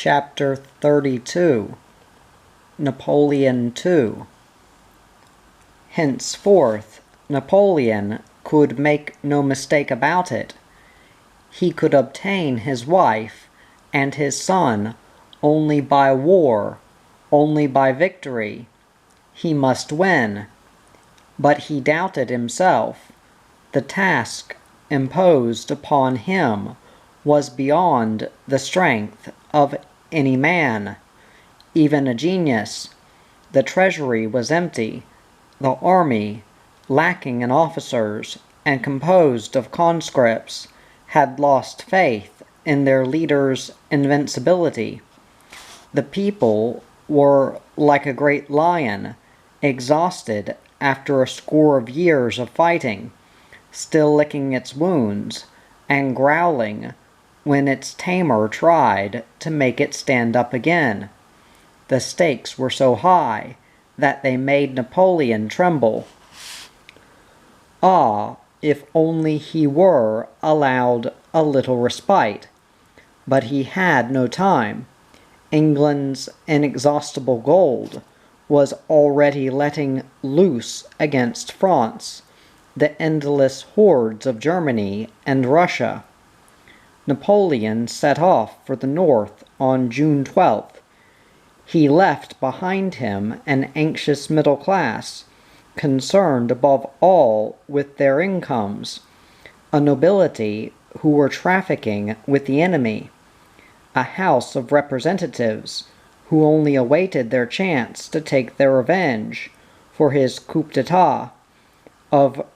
Chapter 32 Napoleon II. Henceforth, Napoleon could make no mistake about it. He could obtain his wife and his son only by war, only by victory. He must win. But he doubted himself. The task imposed upon him was beyond the strength of any man, even a genius. The treasury was empty, the army, lacking in officers and composed of conscripts, had lost faith in their leader's invincibility. The people were like a great lion, exhausted after a score of years of fighting, still licking its wounds, and growling when its tamer tried to make it stand up again. The stakes were so high that they made Napoleon tremble. Ah, if only he were allowed a little respite! But he had no time. England's inexhaustible gold was already letting loose against France the endless hordes of Germany and Russia. Napoleon set off for the north on June 12th. He left behind him an anxious middle class, concerned above all with their incomes, a nobility who were trafficking with the enemy, a House of Representatives who only awaited their chance to take their revenge for his coup d'etat of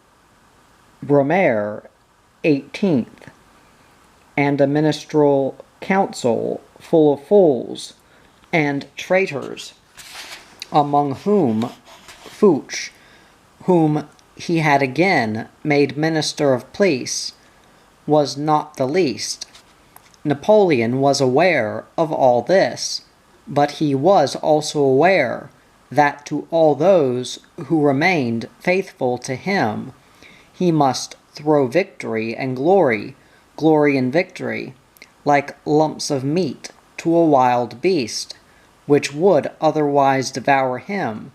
Brumaire 18th, and a ministerial council full of fools and traitors, among whom Fouché, whom he had again made Minister of Police, was not the least. Napoleon was aware of all this, but he was also aware that to all those who remained faithful to him, he must throw victory and glory and victory, like lumps of meat to a wild beast, which would otherwise devour him.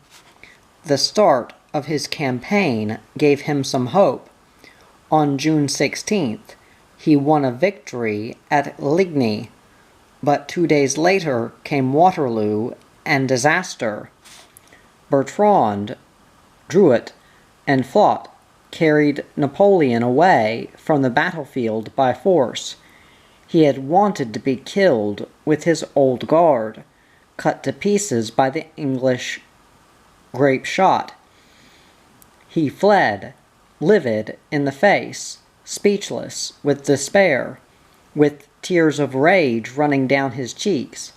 The start of his campaign gave him some hope. On June 16th, he won a victory at Ligny, but 2 days later came Waterloo and disaster. Bertrand, Drouet, and Foch carried Napoleon away from the battlefield by force. He had wanted to be killed with his old guard, cut to pieces by the English grape shot. He fled, livid in the face, speechless with despair, with tears of rage running down his cheeks.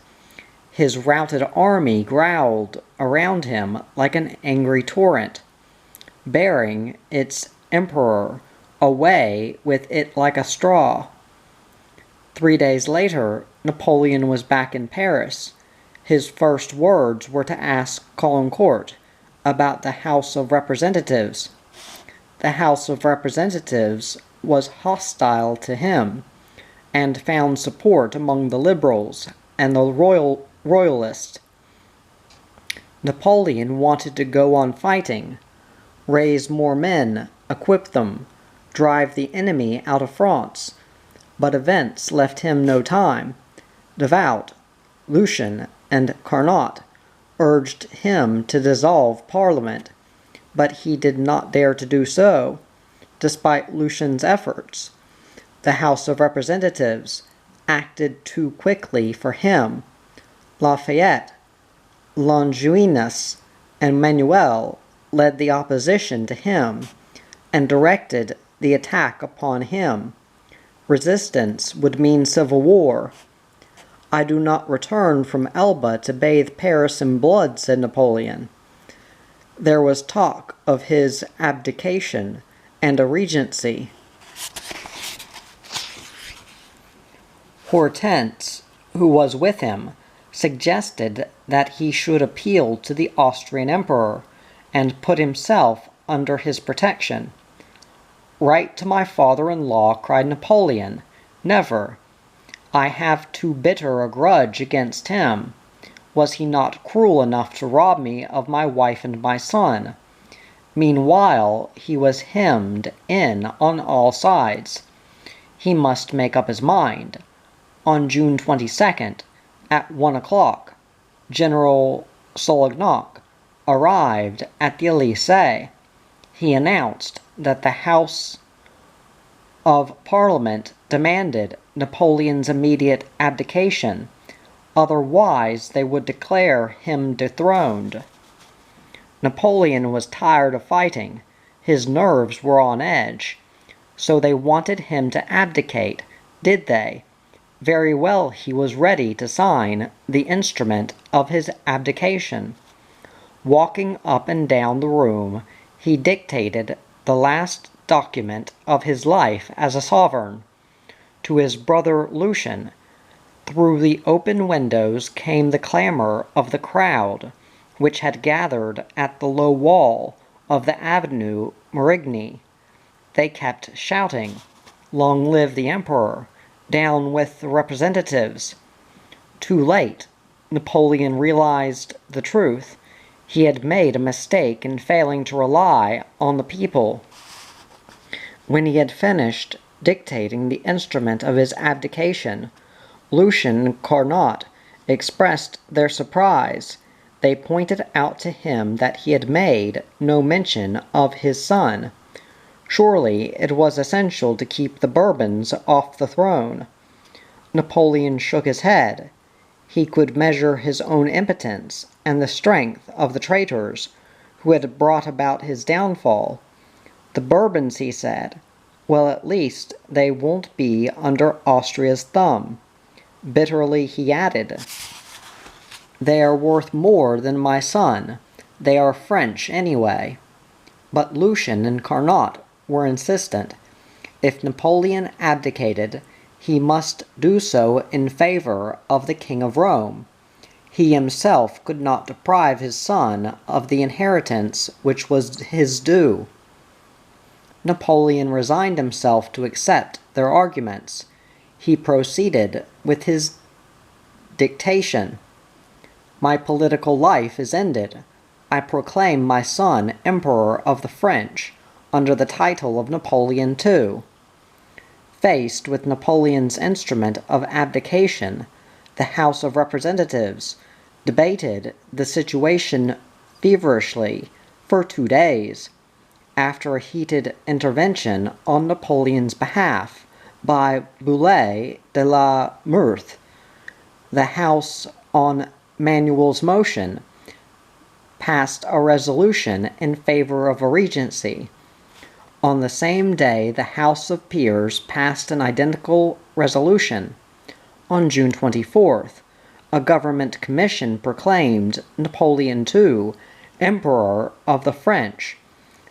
His routed army growled around him like an angry torrent, bearing its emperor away with it like a straw. 3 days later, Napoleon was back in Paris. His first words were to ask Caulaincourt about the House of Representatives. The House of Representatives was hostile to him, and found support among the Liberals and the Royalists. Napoleon wanted to go on fighting, raise more men, equip them, drive the enemy out of France, but events left him no time. Davout, Lucien, and Carnot urged him to dissolve Parliament, but he did not dare to do so, despite Lucien's efforts. The House of Representatives acted too quickly for him. Lafayette, Longuinus, and Manuel led the opposition to him and directed the attack upon him. Resistance would mean civil war. "I do not return from Elba to bathe Paris in blood," said Napoleon. There was talk of his abdication and a regency. Hortense, who was with him, suggested that he should appeal to the Austrian emperor and put himself under his protection. "Write to my father-in-law," cried Napoleon. "Never. I have too bitter a grudge against him. Was he not cruel enough to rob me of my wife and my son? Meanwhile, he was hemmed in on all sides. He must make up his mind. On June 22nd, at 1 o'clock, General Solignac arrived at the Élysée. He announced that the House of Parliament demanded Napoleon's immediate abdication, otherwise they would declare him dethroned. Napoleon was tired of fighting. His nerves were on edge. So they wanted him to abdicate, did they? Very well, he was ready to sign the instrument of his abdication. Walking up and down the room, he dictated the last document of his life as a sovereign to his brother Lucien. Through the open windows came the clamor of the crowd, which had gathered at the low wall of the Avenue Marigny. They kept shouting, "Long live the Emperor! Down with the representatives!" Too late, Napoleon realized the truth. He had made a mistake in failing to rely on the people. When he had finished dictating the instrument of his abdication, Lucien and Carnot expressed their surprise. They pointed out to him that he had made no mention of his son. Surely it was essential to keep the Bourbons off the throne. Napoleon shook his head. He could measure his own impotence and the strength of the traitors who had brought about his downfall. The Bourbons, he said, well, at least they won't be under Austria's thumb. Bitterly he added, "They are worth more than my son. They are French anyway." But Lucien and Carnot were insistent. If Napoleon abdicated, he must do so in favor of the King of Rome. He himself could not deprive his son of the inheritance which was his due. Napoleon resigned himself to accept their arguments. He proceeded with his dictation. "My political life is ended. I proclaim my son Emperor of the French, under the title of Napoleon II." Faced with Napoleon's instrument of abdication, the House of Representatives debated the situation feverishly for 2 days. After a heated intervention on Napoleon's behalf by Boulet de la Meurthe, the House, on Manuel's motion, passed a resolution in favor of a regency. On the same day, the House of Peers passed an identical resolution. On June 24th, a government commission proclaimed Napoleon II Emperor of the French.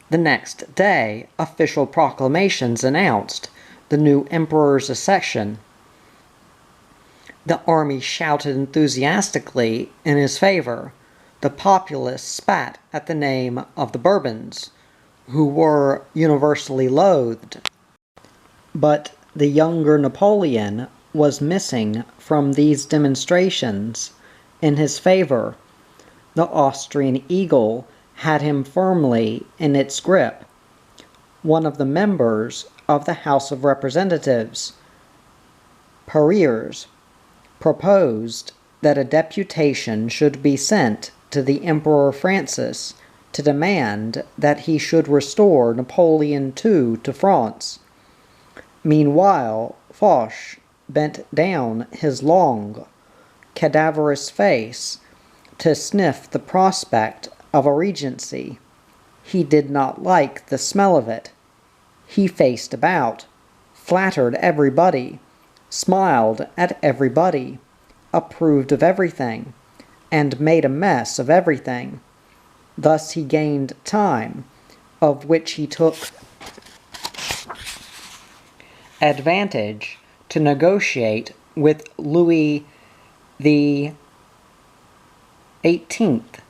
The next day, official proclamations announced the new emperor's accession. The army shouted enthusiastically in his favor. The populace spat at the name of the Bourbons, who were universally loathed. But the younger Napoleon was missing from these demonstrations in his favor. The Austrian eagle had him firmly in its grip. One of the members of the House of Representatives, Pierre, proposed that a deputation should be sent to the Emperor Francis to demand that he should restore Napoleon II to France. Meanwhile, Foch bent down his long, cadaverous face to sniff the prospect of a regency. He did not like the smell of it. He faced about, flattered everybody, smiled at everybody, approved of everything, and made a mess of everything. Thus he gained time, of which he took advantage to negotiate with Louis the 18th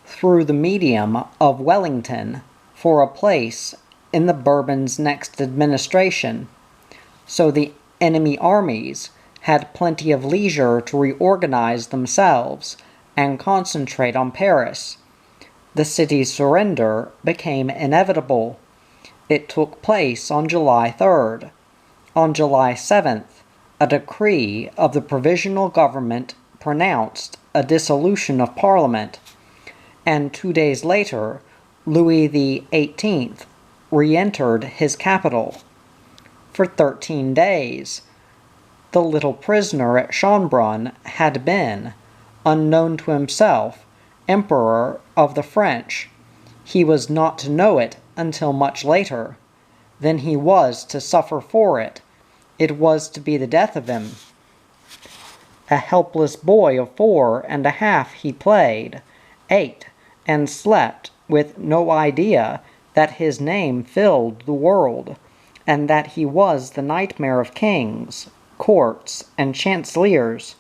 through the medium of Wellington for a place in the Bourbons' next administration. So the enemy armies had plenty of leisure to reorganize themselves and concentrate on Paris. The city's surrender became inevitable. It took place on July 3rd. On July 7th, a decree of the Provisional Government pronounced a dissolution of Parliament, and 2 days later, Louis XVIII re-entered his capital. For 13 days, the little prisoner at Schönbrunn had been, unknown to himself, Emperor of the French. He was not to know it until much later. Then he was to suffer for it. It was to be the death of him. A helpless boy of 4.5 he played, ate, and slept with no idea that his name filled the world, and that he was the nightmare of kings, courts, and chancellors.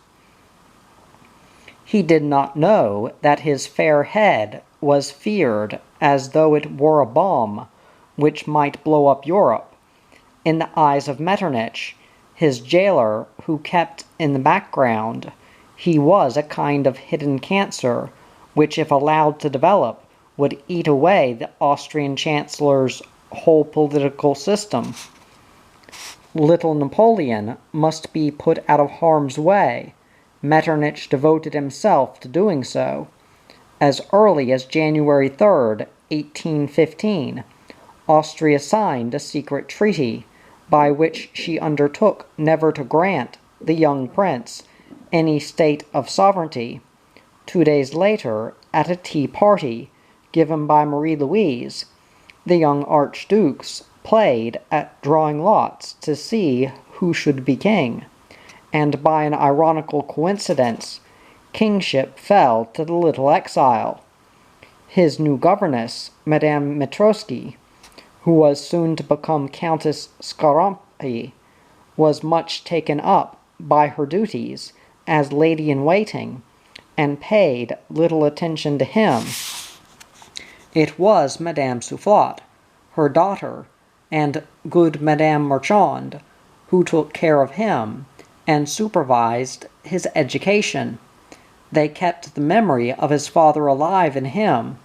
He did not know that his fair head was feared as though it were a bomb which might blow up Europe. In the eyes of Metternich, his jailer who kept in the background, he was a kind of hidden cancer which, if allowed to develop, would eat away the Austrian Chancellor's whole political system. Little Napoleon must be put out of harm's way. Metternich devoted himself to doing so. As early as January 3rd, 1815, Austria signed a secret treaty by which she undertook never to grant the young prince any state of sovereignty. 2 days later, at a tea party given by Marie-Louise, the young archdukes played at drawing lots to see who should be king, and by an ironical coincidence, kingship fell to the little exile. His new governess, Madame Mitrowski, who was soon to become Countess Skarampi, was much taken up by her duties as lady-in-waiting, and paid little attention to him. It was Madame Soufflot, her daughter, and good Madame Marchand, who took care of him and supervised his education. They kept the memory of his father alive in him.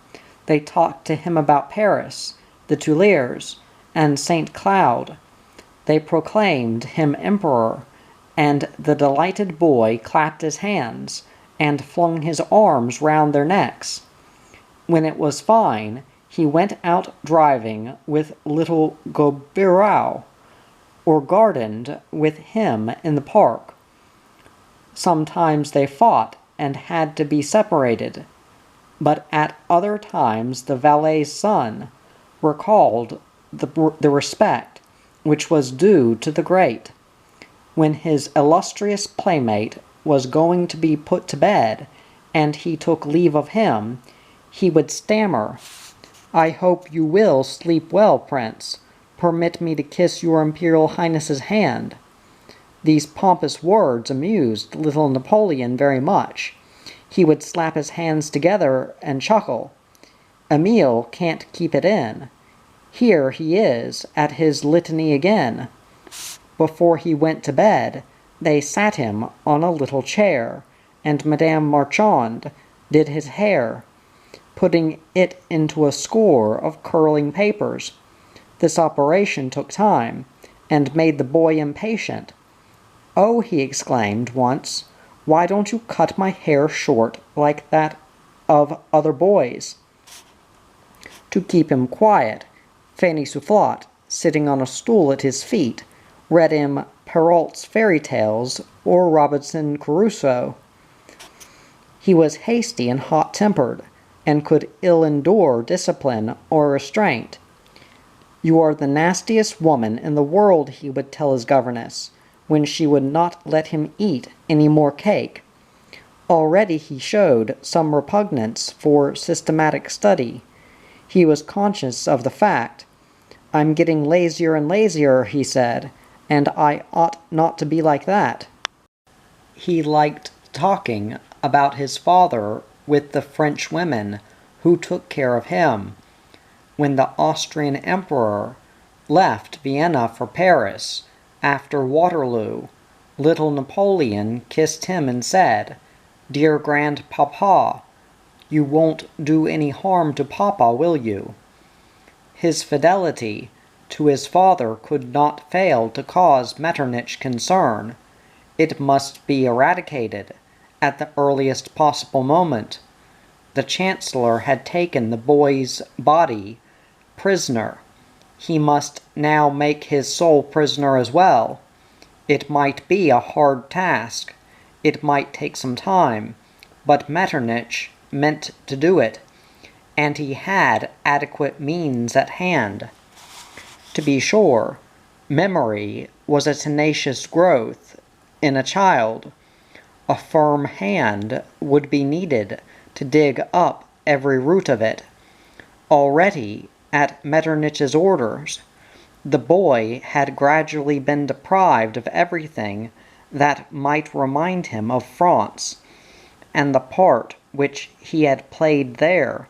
They talked to him about Paris, the Tuileries, and St. Cloud. They proclaimed him emperor, and the delighted boy clapped his hands and flung his arms round their necks. When it was fine, he went out driving with little Gobirow, or gardened with him in the park. Sometimes they fought and had to be separated, but at other times the valet's son recalled the respect which was due to the great. When his illustrious playmate was going to be put to bed, and he took leave of him, he would stammer, "I hope you will sleep well, Prince. Permit me to kiss your Imperial Highness's hand." These pompous words amused little Napoleon very much. He would slap his hands together and chuckle. Emile can't keep it in. Here he is at his litany again. Before he went to bed, they sat him on a little chair, and Madame Marchand did his hair, putting it into a score of curling papers. This operation took time, and made the boy impatient. "Oh," he exclaimed once, "why don't you cut my hair short like that of other boys?" To keep him quiet, Fanny Soufflot, sitting on a stool at his feet, read him Perrault's fairy tales or Robinson Crusoe. He was hasty and hot-tempered, and could ill endure discipline or restraint. "You are the nastiest woman in the world," he would tell his governess, when she would not let him eat any more cake. Already he showed some repugnance for systematic study. He was conscious of the fact. "I'm getting lazier and lazier," he said, "and I ought not to be like that." He liked talking about his father with the French women who took care of him. When the Austrian emperor left Vienna for Paris, After Waterloo, little Napoleon kissed him and said, "Dear grandpapa, you won't do any harm to papa, will you?" His fidelity to his father could not fail to cause Metternich concern. It must be eradicated at the earliest possible moment. The Chancellor had taken the boy's body prisoner. He must now make his soul prisoner as well. It might be a hard task. It might take some time, but Metternich meant to do it, and he had adequate means at hand. To be sure, memory was a tenacious growth in a child. A firm hand would be needed to dig up every root of it. Already, at Metternich's orders, the boy had gradually been deprived of everything that might remind him of France, and the part which he had played there.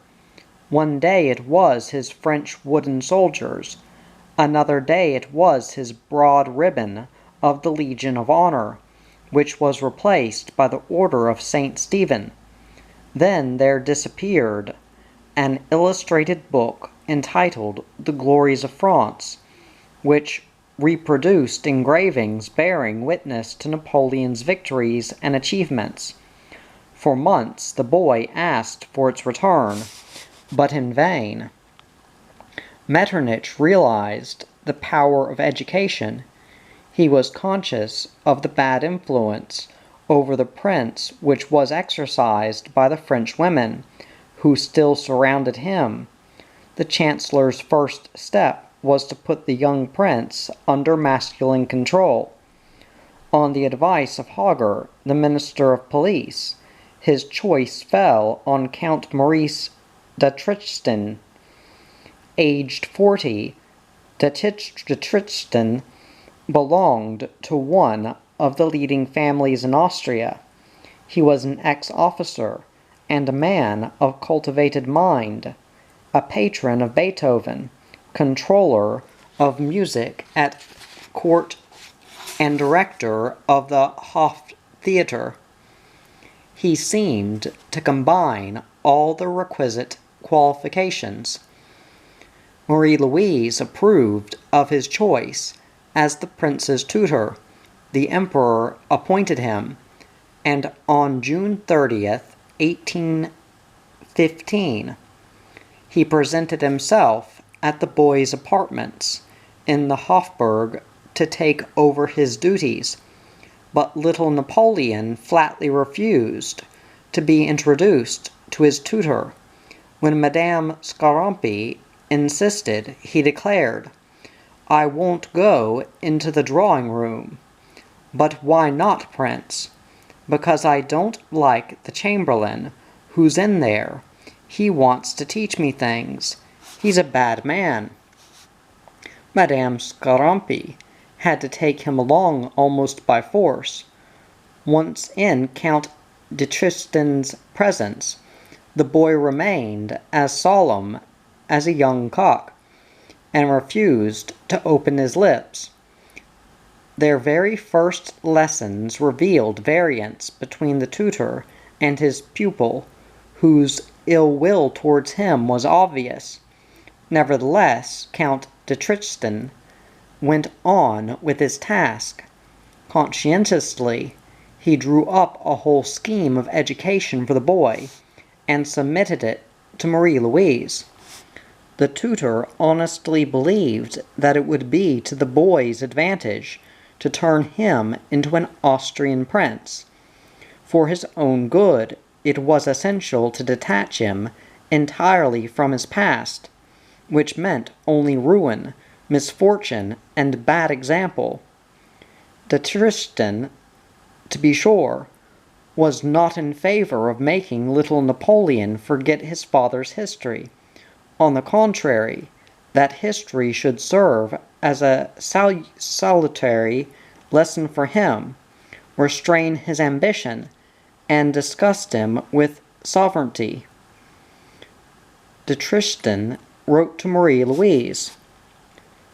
One day it was his French wooden soldiers, another day it was his broad ribbon of the Legion of Honor, which was replaced by the Order of St. Stephen. Then there disappeared an illustrated book entitled The Glories of France, which reproduced engravings bearing witness to Napoleon's victories and achievements. For months the boy asked for its return, but in vain. Metternich realized the power of education. He was conscious of the bad influence over the prince which was exercised by the French women, who still surrounded him. The Chancellor's first step was to put the young prince under masculine control. On the advice of Hauger, the Minister of Police, his choice fell on Count Maurice de Tristan. Aged 40, de Tristan belonged to one of the leading families in Austria. He was an ex-officer and a man of cultivated mind, a patron of Beethoven, controller of music at court, and director of the Hof Theatre. He seemed to combine all the requisite qualifications. Marie-Louise approved of his choice as the prince's tutor. The emperor appointed him, and on June 30th, 1815, he presented himself at the boy's apartments in the Hofburg to take over his duties, but little Napoleon flatly refused to be introduced to his tutor. When Madame Scarampi insisted, he declared, "I won't go into the drawing-room." "But why not, Prince?" "Because I don't like the chamberlain who's in there. He wants to teach me things. He's a bad man." Madame Scarampi had to take him along almost by force. Once in Count de Tristan's presence, the boy remained as solemn as a young cock, and refused to open his lips. Their very first lessons revealed variance between the tutor and his pupil, whose ill will towards him was obvious. Nevertheless, Count de Tristan went on with his task. Conscientiously, he drew up a whole scheme of education for the boy, and submitted it to Marie-Louise. The tutor honestly believed that it would be to the boy's advantage to turn him into an Austrian prince. For his own good, it was essential to detach him entirely from his past, which meant only ruin, misfortune, and bad example. De Tristan, to be sure, was not in favor of making little Napoleon forget his father's history. On the contrary, that history should serve as a salutary lesson for him, restrain his ambition, and disgust him with sovereignty. De Tristan wrote to Marie-Louise,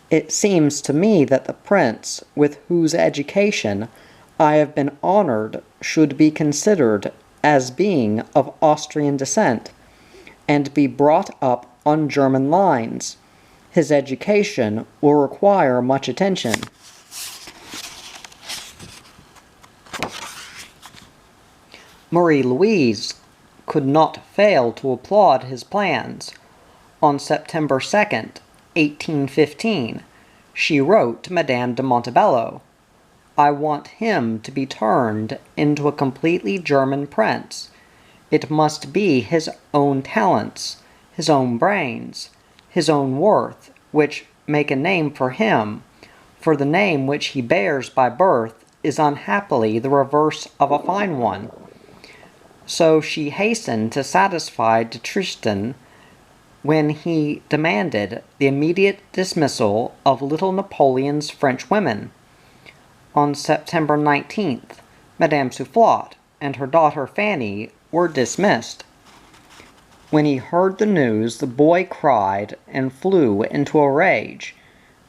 It seems to me that the prince with whose education I have been honored should be considered as being of Austrian descent, and be brought up on German lines. His education will require much attention. Marie-Louise could not fail to applaud his plans. On September 2nd, 1815, she wrote to Madame de Montebello, "I want him to be turned into a completely German prince. It must be his own talents, his own brains, his own worth, which make a name for him, for the name which he bears by birth is unhappily the reverse of a fine one." So she hastened to satisfy de Tristan when he demanded the immediate dismissal of little Napoleon's French women. On September 19th, Madame Soufflot and her daughter Fanny were dismissed. When he heard the news, the boy cried and flew into a rage.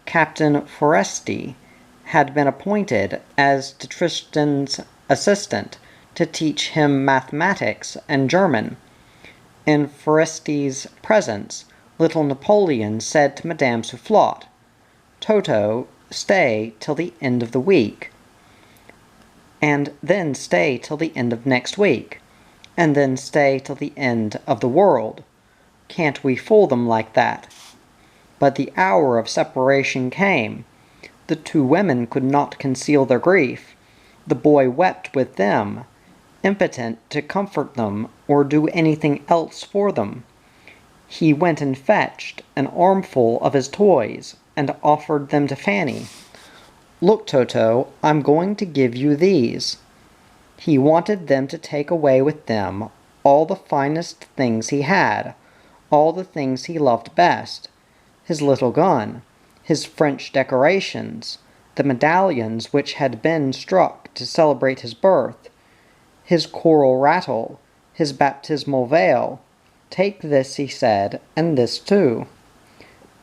Captain Foresti had been appointed as de Tristan's assistant to teach him mathematics and German. In Foresti's presence, little Napoleon said to Madame Soufflot, "Toto, stay till the end of the week, and then stay till the end of next week, and then stay till the end of the world. Can't we fool them like that?" But the hour of separation came. The two women could not conceal their grief. The boy wept with them, impotent to comfort them or do anything else for them. He went and fetched an armful of his toys and offered them to Fanny. "Look, Toto, I'm going to give you these." He wanted them to take away with them all the finest things he had, all the things he loved best: his little gun, his French decorations, the medallions which had been struck to celebrate his birth, his coral rattle, his baptismal veil. "Take this," he said, "and this too."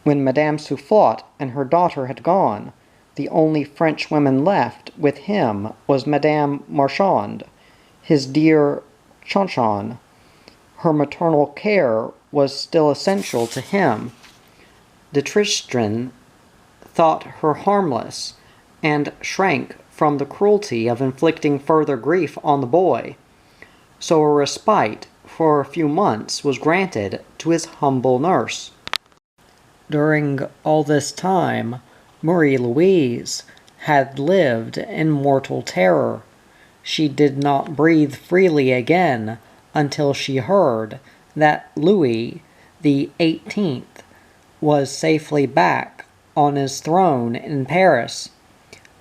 When Madame Soufflot and her daughter had gone, the only French woman left with him was Madame Marchand, his dear Chanchon. Her maternal care was still essential to him. De Tristan thought her harmless, and shrank from the cruelty of inflicting further grief on the boy. So a respite for a few months was granted to his humble nurse. During all this time, Marie-Louise had lived in mortal terror. She did not breathe freely again until she heard that Louis the 18th was safely back on his throne in Paris.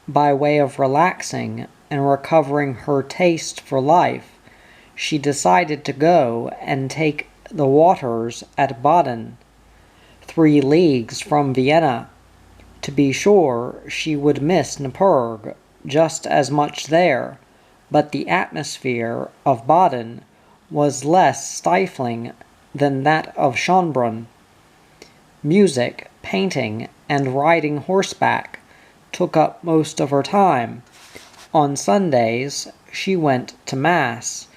By way of relaxing and recovering her taste for life, she decided to go and take the waters at Baden, 3 leagues from Vienna. To be sure, she would miss Napoleon just as much there, but the atmosphere of Baden was less stifling than that of Schönbrunn. Music, painting, and riding horseback took up most of her time. On Sundays she went to Mass,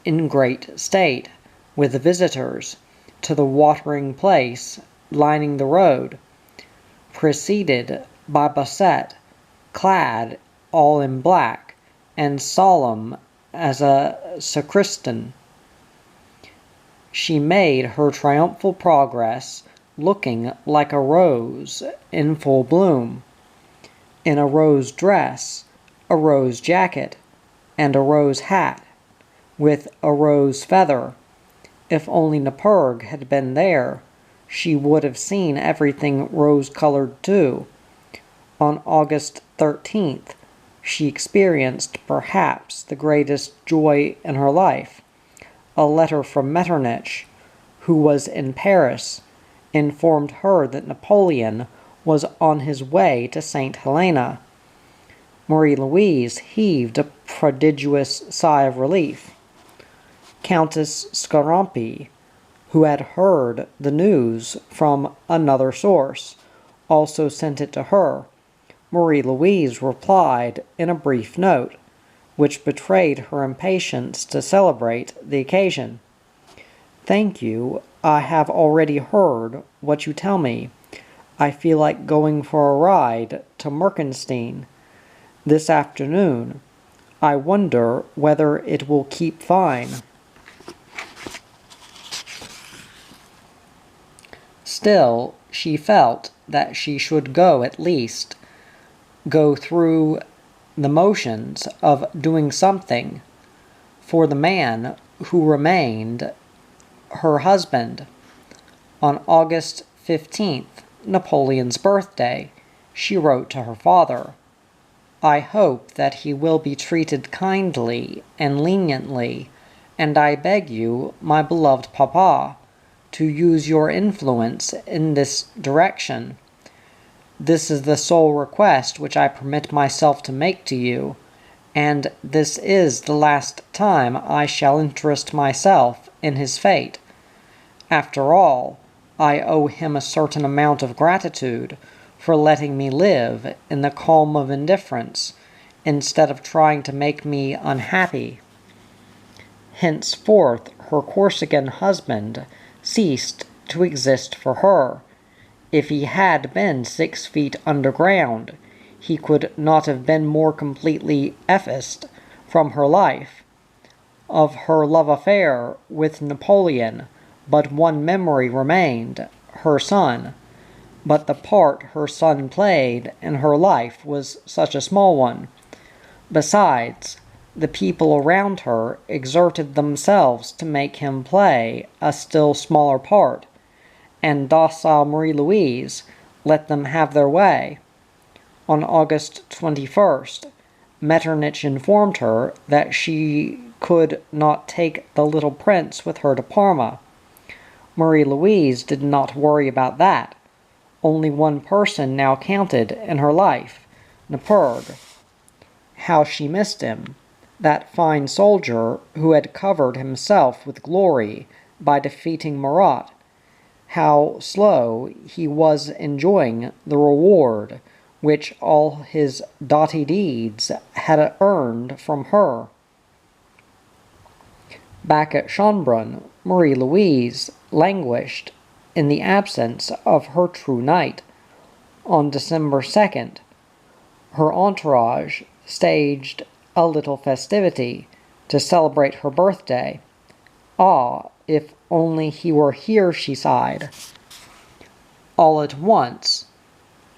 in great state, with visitors, to the watering place lining the road, preceded by Basset, clad all in black, and solemn as a sacristan. She made her triumphal progress, looking like a rose in full bloom, in a rose dress, a rose jacket, and a rose hat, with a rose feather. If only Napoleon had been there, she would have seen everything rose-colored too. On August 13th, she experienced perhaps the greatest joy in her life. A letter from Metternich, who was in Paris, informed her that Napoleon was on his way to St. Helena. Marie-Louise heaved a prodigious sigh of relief. Countess Scarampi, who had heard the news from another source, also sent it to her. Marie-Louise replied in a brief note, which betrayed her impatience to celebrate the occasion. "Thank you. I have already heard what you tell me. I feel like going for a ride to Merkenstein this afternoon. I wonder whether it will keep fine." Still, she felt that she should at least go through the motions of doing something for the man who remained her husband. On August 15th, Napoleon's birthday, she wrote to her father, "I hope that he will be treated kindly and leniently, and I beg you, my beloved papa, to use your influence in this direction. This is the sole request which I permit myself to make to you, and this is the last time I shall interest myself in his fate. After all, I owe him a certain amount of gratitude for letting me live in the calm of indifference, instead of trying to make me unhappy." Henceforth her Corsican husband ceased to exist for her. If he had been 6 feet underground, he could not have been more completely effaced from her life. Of her love affair with Napoleon, but one memory remained, her son. But the part her son played in her life was such a small one. Besides, the people around her exerted themselves to make him play a still smaller part, and docile Marie-Louise let them have their way. On August 21st, Metternich informed her that she could not take the little prince with her to Parma. Marie-Louise did not worry about that. Only one person now counted in her life, Napoleon. How she missed him, that fine soldier who had covered himself with glory by defeating Murat. How slow he was enjoying the reward which all his doughty deeds had earned from her. Back at Schönbrunn, Marie-Louise languished in the absence of her true knight. On December 2nd, her entourage staged a little festivity to celebrate her birthday. "Ah, if only he were here," she sighed. All at once,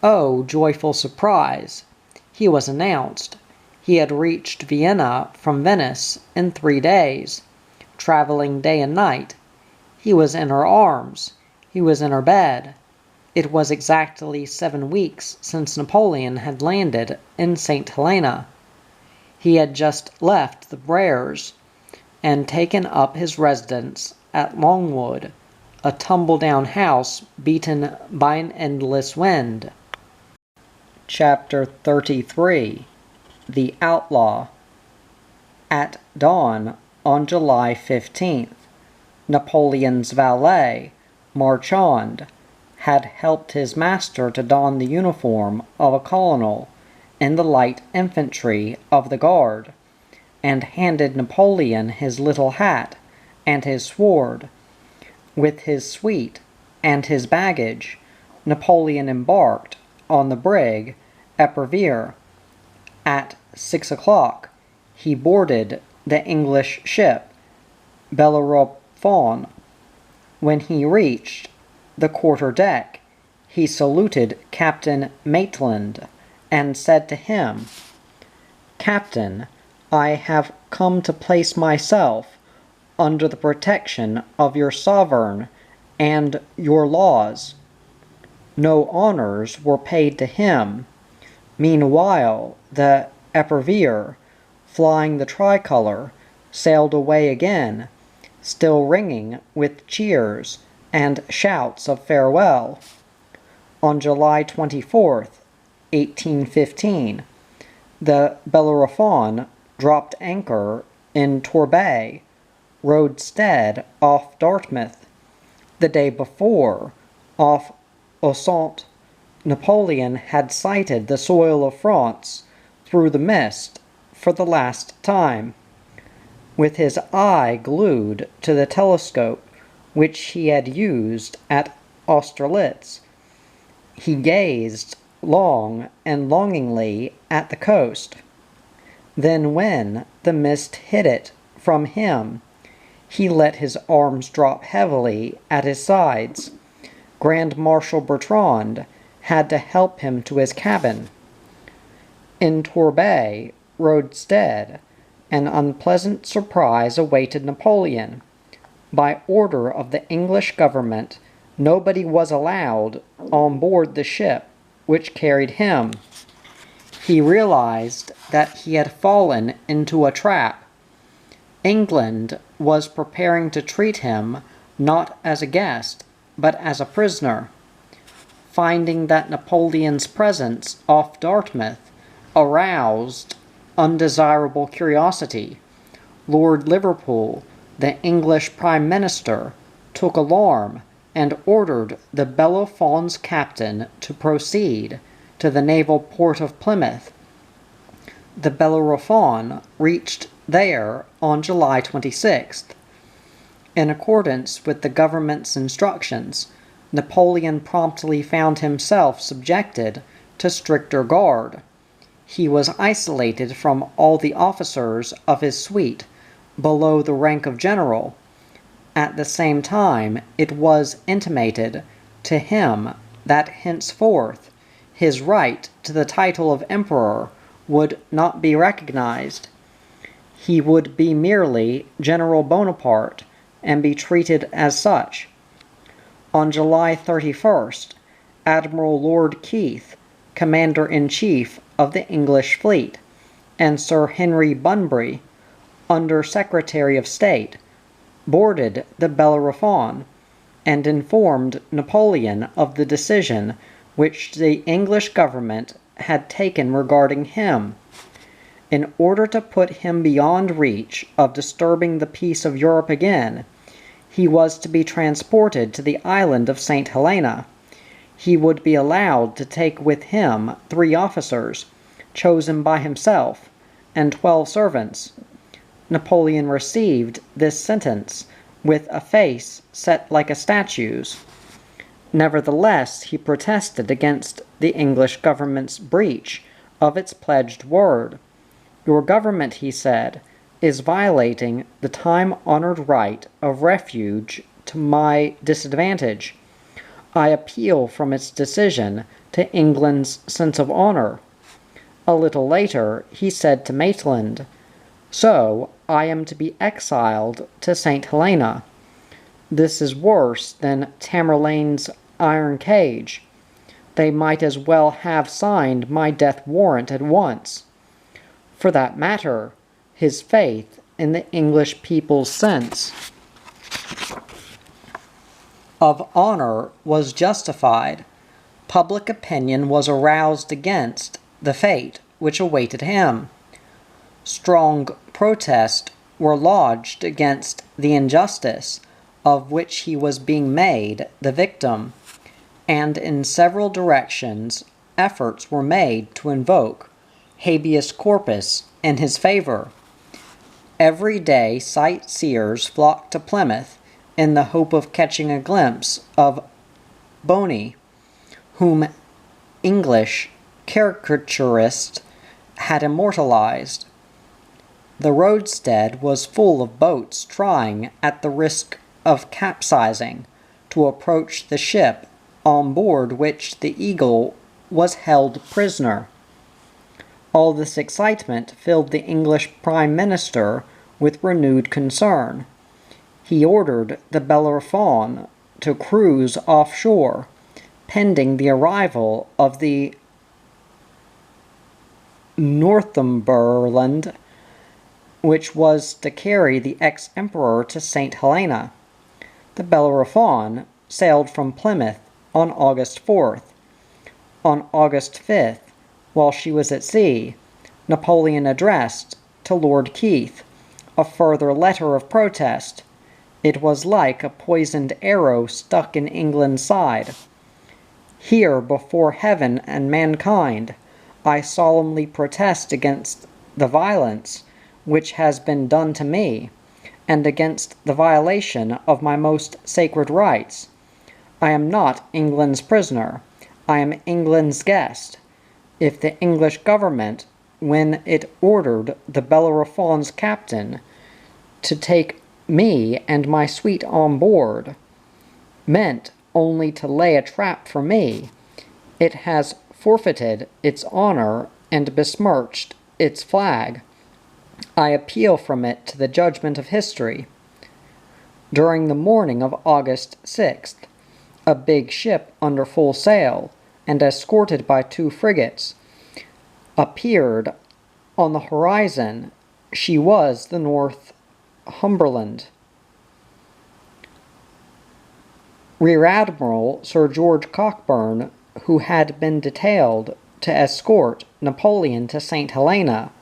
oh, joyful surprise, he was announced. He had reached Vienna from Venice in 3 days, traveling day and night. He was in her arms. He was in her bed. It was exactly 7 weeks since Napoleon had landed in St. Helena. He had just left the Breres and taken up his residence at Longwood, a tumble-down house beaten by an endless wind. Chapter 33. The Outlaw. At dawn on July 15th, Napoleon's valet, Marchand, had helped his master to don the uniform of a colonel in the light infantry of the guard, and handed Napoleon his little hat and his sword. With his suite and his baggage, Napoleon embarked on the brig Epervier. At 6 o'clock, he boarded the English ship Bellerophon. When he reached the quarter-deck, he saluted Captain Maitland and said to him, "Captain, I have come to place myself under the protection of your sovereign and your laws." No honors were paid to him. Meanwhile, the Epervier, flying the tricolor, sailed away again, still ringing with cheers and shouts of farewell. On July 24th, 1815, the Bellerophon dropped anchor in Torbay, roadstead off Dartmouth. The day before, off Ossant, Napoleon had sighted the soil of France through the mist for the last time. With his eye glued to the telescope which he had used at Austerlitz, he gazed long and longingly at the coast. Then when the mist hid it from him, he let his arms drop heavily at his sides. Grand Marshal Bertrand had to help him to his cabin. In Torbay roadstead, an unpleasant surprise awaited Napoleon. By order of the English government, nobody was allowed on board the ship which carried him. He realized that he had fallen into a trap. England was preparing to treat him not as a guest, but as a prisoner. Finding that Napoleon's presence off Dartmouth aroused undesirable curiosity, Lord Liverpool, the English Prime Minister, took alarm and ordered the Bellefonds captain to proceed to the naval port of Plymouth. The Bellerophon reached there on July 26th. In accordance with the government's instructions, Napoleon promptly found himself subjected to stricter guard. He was isolated from all the officers of his suite below the rank of general. At the same time, it was intimated to him that henceforth his right to the title of emperor would not be recognized. He would be merely General Bonaparte and be treated as such. On July 31st, Admiral Lord Keith, Commander-in-Chief of the English fleet, and Sir Henry Bunbury, Under-Secretary of State, boarded the Bellerophon and informed Napoleon of the decision which the English government had taken regarding him. In order to put him beyond reach of disturbing the peace of Europe again, he was to be transported to the island of St. Helena. He would be allowed to take with him 3 officers, chosen by himself, and 12 servants. Napoleon received this sentence with a face set like a statue's. Nevertheless, he protested against the English government's breach of its pledged word. "Your government," he said, "is violating the time-honored right of refuge to my disadvantage. I appeal from its decision to England's sense of honor." A little later, he said to Maitland, "So I am to be exiled to St. Helena. This is worse than Tamerlane's iron cage. They might as well have signed my death warrant at once." For that matter, his faith in the English people's sense of honor was justified. Public opinion was aroused against the fate which awaited him. Strong protests were lodged against the injustice of which he was being made the victim, and in several directions efforts were made to invoke habeas corpus in his favor. Every day sightseers flocked to Plymouth in the hope of catching a glimpse of Boney, whom English caricaturists had immortalized. The roadstead was full of boats trying, at the risk of capsizing, to approach the ship on board which the Eagle was held prisoner. All this excitement filled the English Prime Minister with renewed concern. He ordered the Bellerophon to cruise offshore, pending the arrival of the Northumberland, which was to carry the ex-emperor to St. Helena. The Bellerophon sailed from Plymouth on August 4th. On August 5th, while she was at sea, Napoleon addressed to Lord Keith a further letter of protest. It was like a poisoned arrow stuck in England's side. Here, before heaven and mankind, I solemnly protest against the violence which has been done to me, and against the violation of my most sacred rights. I am not England's prisoner. I am England's guest. If the English government, when it ordered the Bellerophon's captain to take me and my suite on board, meant only to lay a trap for me, it has forfeited its honor and besmirched its flag. I appeal from it to the judgment of history. During the morning of August 6th, a big ship under full sail, and escorted by 2 frigates, appeared on the horizon. She was the Northumberland. Rear Admiral Sir George Cockburn, who had been detailed to escort Napoleon to St. Helena,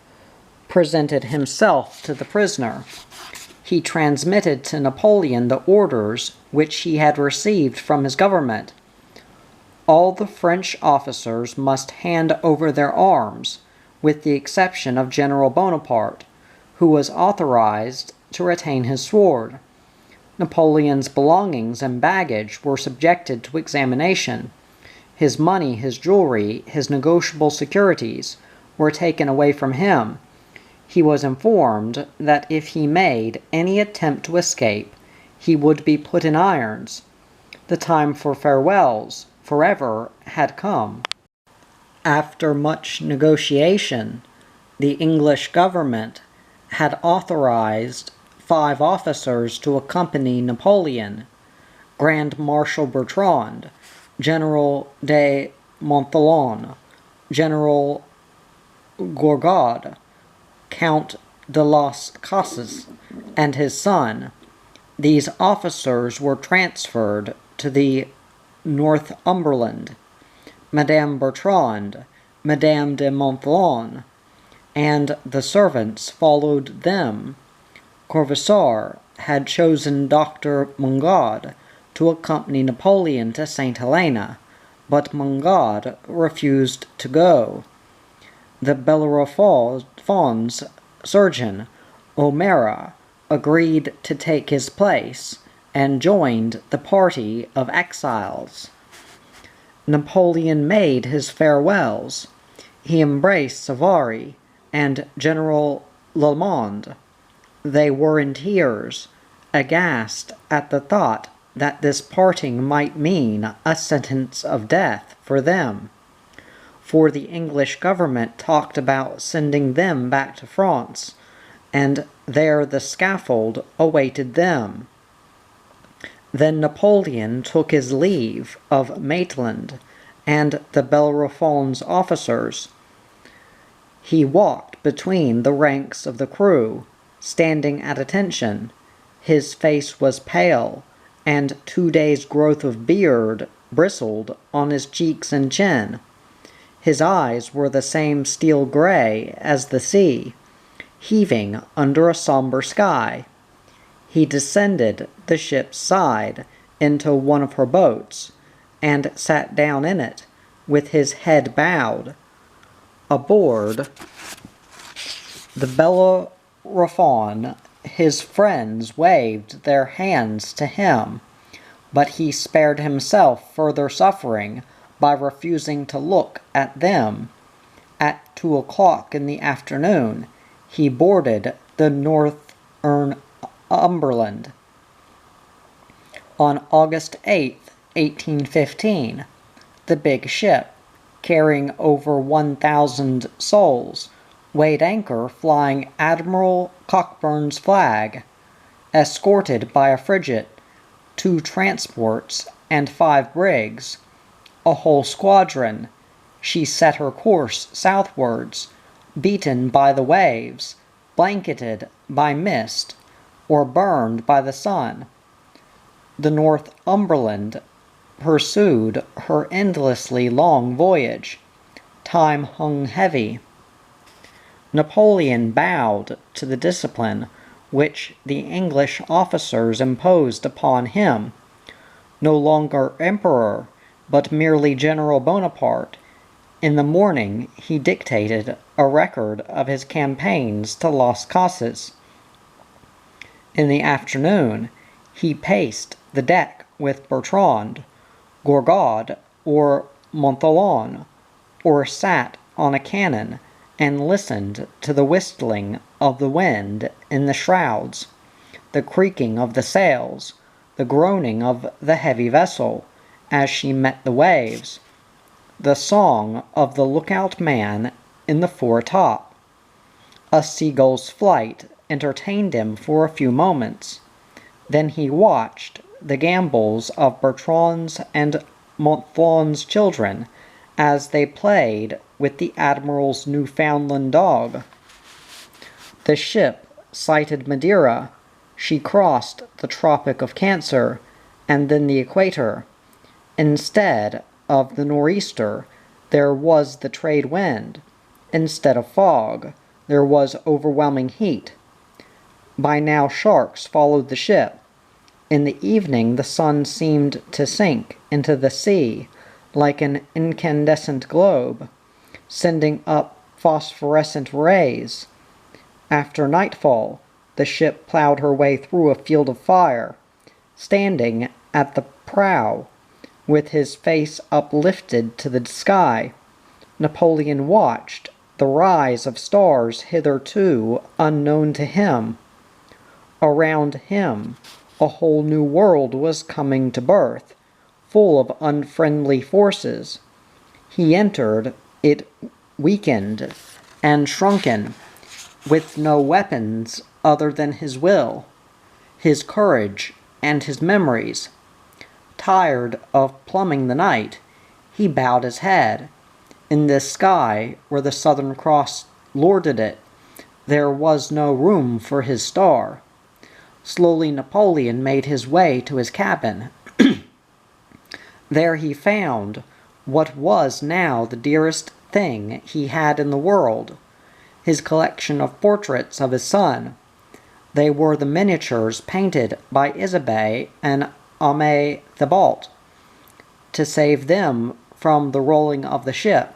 presented himself to the prisoner. He transmitted to Napoleon the orders which he had received from his government. All the French officers must hand over their arms, with the exception of General Bonaparte, who was authorized to retain his sword. Napoleon's belongings and baggage were subjected to examination. His money, his jewelry, his negotiable securities were taken away from him. He was informed that if he made any attempt to escape, he would be put in irons. The time for farewells forever had come. After much negotiation, the English government had authorized 5 officers to accompany Napoleon: Grand Marshal Bertrand, General de Montholon, General Gourgaud, Count de las Casas, and his son. These officers were transferred to the Northumberland. Madame Bertrand, Madame de Montholon, and the servants followed them. Corvassor had chosen Dr. Mongaud to accompany Napoleon to St. Helena, but Mongaud refused to go. The Bellerophon's surgeon, O'Mara, agreed to take his place, and joined the party of exiles. Napoleon made his farewells. He embraced Savary and General Lalande. They were in tears, aghast at the thought that this parting might mean a sentence of death for them, for the English government talked about sending them back to France, and there the scaffold awaited them. Then Napoleon took his leave of Maitland and the Bellerophon's officers. He walked between the ranks of the crew, standing at attention. His face was pale, and 2 days' growth of beard bristled on his cheeks and chin. His eyes were the same steel gray as the sea, heaving under a somber sky. He descended the ship's side into one of her boats, and sat down in it, with his head bowed. Aboard the Bellerophon, his friends waved their hands to him, but he spared himself further suffering by refusing to look at them. At 2 o'clock in the afternoon, he boarded the Northumberland. On August 8, 1815, the big ship, carrying over 1,000 souls, weighed anchor flying Admiral Cockburn's flag, escorted by a frigate, 2 transports, and 5 brigs, a whole squadron. She set her course southwards, beaten by the waves, blanketed by mist, or burned by the sun. The Northumberland pursued her endlessly long voyage. Time hung heavy. Napoleon bowed to the discipline which the English officers imposed upon him. No longer emperor, but merely General Bonaparte. In the morning he dictated a record of his campaigns to Las Casas. In the afternoon he paced the deck with Bertrand, Gourgaud, or Montholon, or sat on a cannon and listened to the whistling of the wind in the shrouds, the creaking of the sails, the groaning of the heavy vessel as she met the waves, the song of the lookout man in the foretop. A seagull's flight entertained him for a few moments. Then he watched the gambols of Bertrand's and Montholon's children as they played with the Admiral's Newfoundland dog. The ship sighted Madeira. She crossed the Tropic of Cancer and then the equator. Instead of the nor'easter, there was the trade wind. Instead of fog, there was overwhelming heat. By now sharks followed the ship. In the evening the sun seemed to sink into the sea like an incandescent globe, sending up phosphorescent rays. After nightfall, the ship plowed her way through a field of fire. Standing at the prow, with his face uplifted to the sky, Napoleon watched the rise of stars hitherto unknown to him. Around him, a whole new world was coming to birth, full of unfriendly forces. He entered it weakened and shrunken, with no weapons other than his will, his courage, and his memories. Tired of plumbing the night, he bowed his head. In this sky, where the Southern Cross lorded it, there was no room for his star. Slowly Napoleon made his way to his cabin. There he found what was now the dearest thing he had in the world, his collection of portraits of his son. They were the miniatures painted by Isabey and Aimé Thibault. To save them from the rolling of the ship,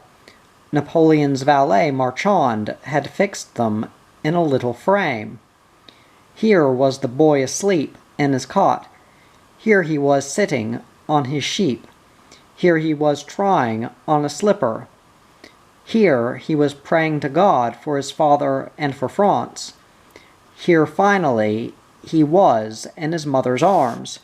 Napoleon's valet Marchand had fixed them in a little frame. Here was the boy asleep in his cot. Here he was sitting on his sheep. Here he was trying on a slipper. Here he was praying to God for his father and for France. Here, finally, he was in his mother's arms.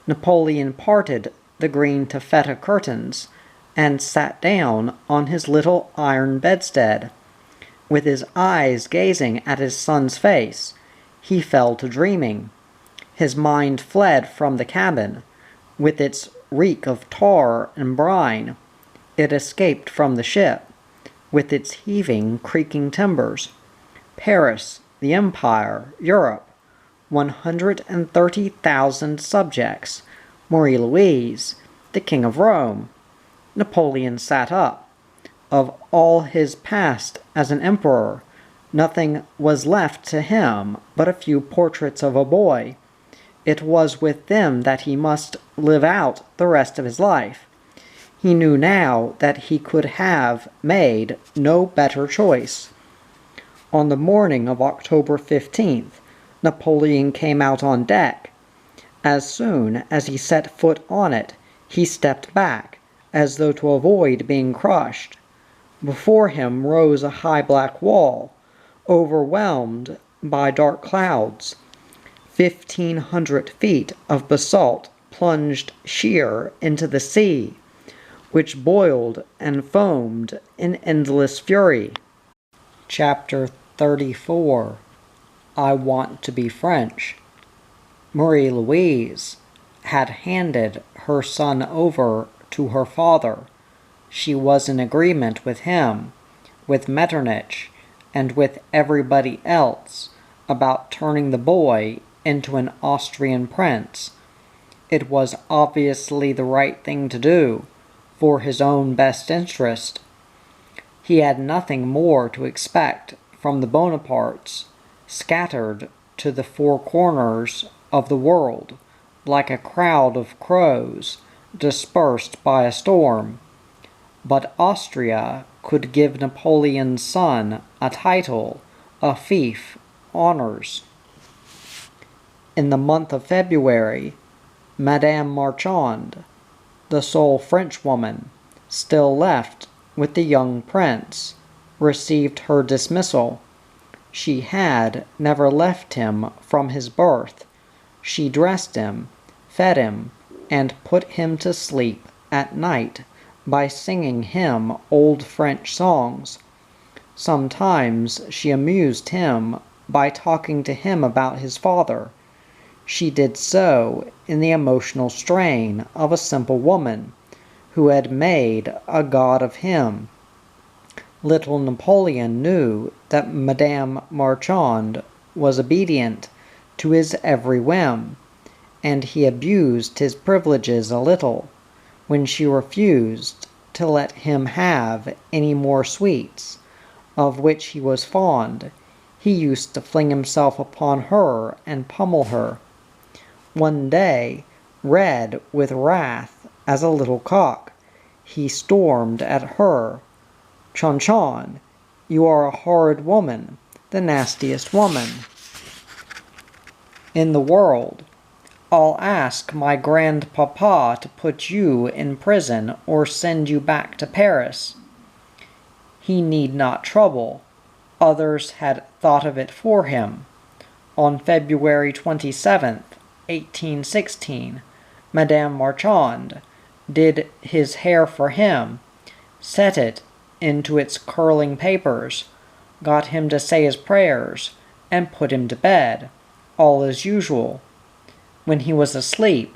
Napoleon parted the green taffeta curtains and sat down on his little iron bedstead. With his eyes gazing at his son's face, he fell to dreaming. His mind fled from the cabin, with its reek of tar and brine. It escaped from the ship, with its heaving, creaking timbers. Paris, the Empire, Europe, 130,000 subjects, Marie Louise, the King of Rome. Napoleon sat up. Of all his past as an emperor, nothing was left to him but a few portraits of a boy. It was with them that he must live out the rest of his life. He knew now that he could have made no better choice. On the morning of October 15th, Napoleon came out on deck. As soon as he set foot on it, he stepped back, as though to avoid being crushed. Before him rose a high black wall, overwhelmed by dark clouds. 1,500 feet of basalt plunged sheer into the sea, which boiled and foamed in endless fury. Chapter 34. I Want to Be French. Marie Louise had handed her son over to her father. She was in agreement with him, with Metternich, and with everybody else about turning the boy into an Austrian prince. It was obviously the right thing to do, for his own best interest. He had nothing more to expect from the Bonapartes, scattered to the four corners of the world, like a crowd of crows, dispersed by a storm. But Austria could give Napoleon's son a title, a fief, honors. In the month of February, Madame Marchand, the sole Frenchwoman still left with the young prince, received her dismissal. She had never left him from his birth. She dressed him, fed him, and put him to sleep at night by singing him old French songs. Sometimes she amused him by talking to him about his father. She did so in the emotional strain of a simple woman who had made a god of him. Little Napoleon knew that Madame Marchand was obedient to his every whim, and he abused his privileges a little when she refused to let him have any more sweets, of which he was fond. He used to fling himself upon her and pummel her. One day, red with wrath as a little cock, he stormed at her. "Chon-Chon, you are a horrid woman, the nastiest woman in the world. I'll ask my grandpapa to put you in prison or send you back to Paris." He need not trouble. Others had thought of it for him. On February 27th, 1816, Madame Marchand did his hair for him, set it into its curling papers, got him to say his prayers, and put him to bed, all as usual. When he was asleep,